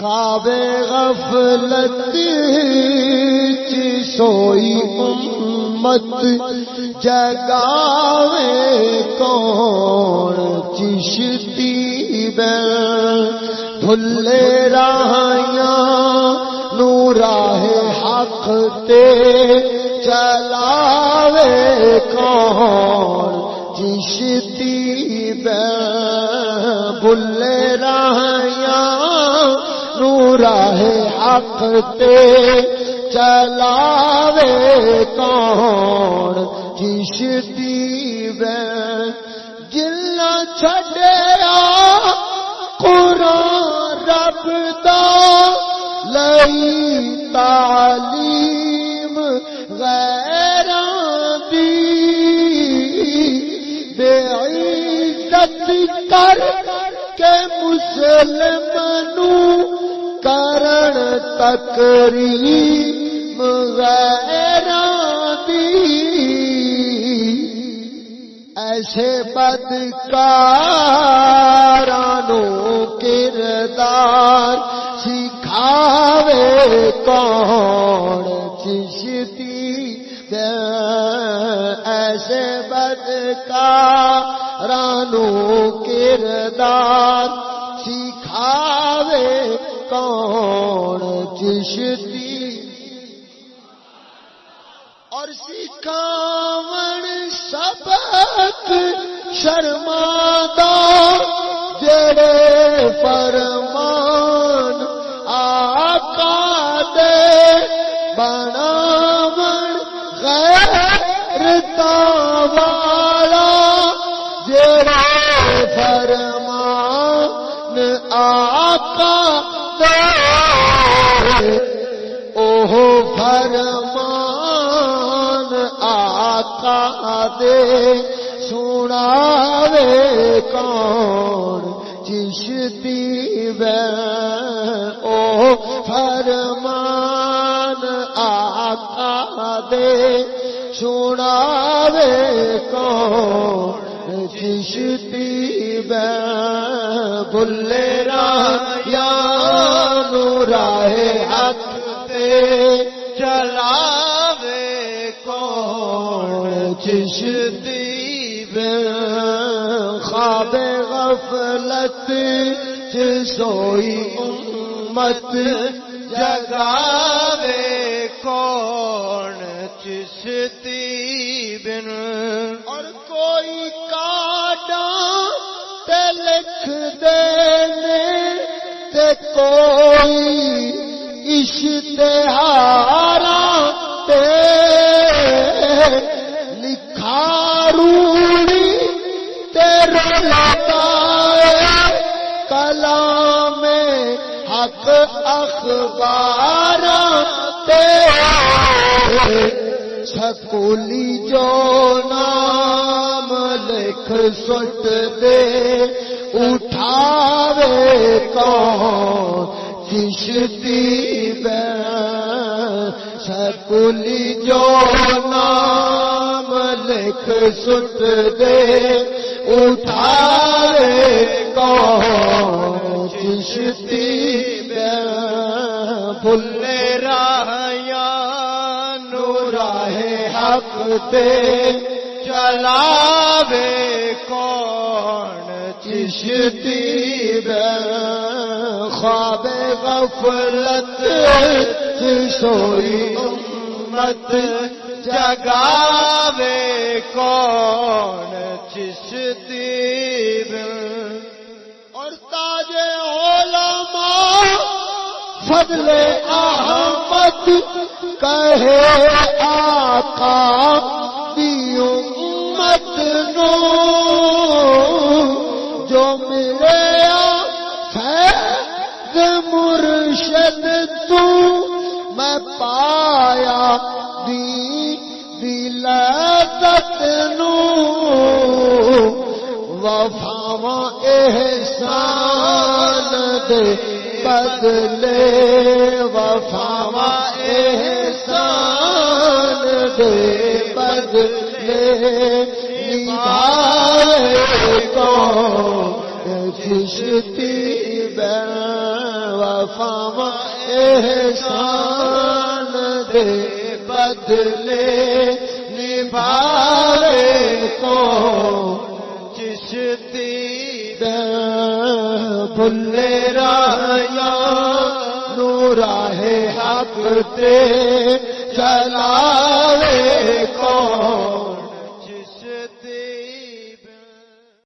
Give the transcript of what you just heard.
خواب غفلت چ سوئی امت جگاوے کون چشتی بین بھلے راہیاں نو راہ حق تے چلاوے کون چشتی بین بھلے راہیاں نو راہ حق تے چلاوے کون چشتی بین جلنا چھڈیا قرآن رب دا لئی تعلیم غیراں دی بے عزت کر کے مسلم نو کرن تکریم غیراں دی ایسے بدکارانو کردار سکھاوے کون چشتی ایسے بدکارانو کردار سکھاوے کون چشتی اور سکھاون سبق شرمادا جڑے فرمان آقا دے بناون غیرت والا جڑے فرمان آقا دے اوہ فرمان آقا دے سناوے کون چشتی بین او فرمان آقا دے سناوے کون چشتی بین بھلے راہیاں نو راہ حق تے چلاوے کون چشتی خواب غفلت چ سوئی امت جگاوے کون چشتی بن اور کوئی کاٹاں تے لکھ دینے تے کوئی اشتہاراں تے لکھاروڑی تیرے لگائے کلام حق اخباراں تے سکولی جو نام لکھ سٹ دے اٹھاوے کون چشتی بین سکولی جو نام لکھ سٹ دے اٹھاوے کون چشتی بین بھلے راہیاں نو راہ حق تے چلاوے کون چشتی بین خواب غفلت چ سوئی امت جگاوے کون چشتی بین اور تاج علماء فضل احمد کہے آقا دی امت نو جو ملے فیض مرشد تو میں پایا لذت نو وفاواں احسان دے بدلے وفاواں احسان دے بدلے نبھائے کون چشتی بین وفاواں احسان دے بدلے نبھاوے کو چشتی بھلے رایا نور حق تے چلا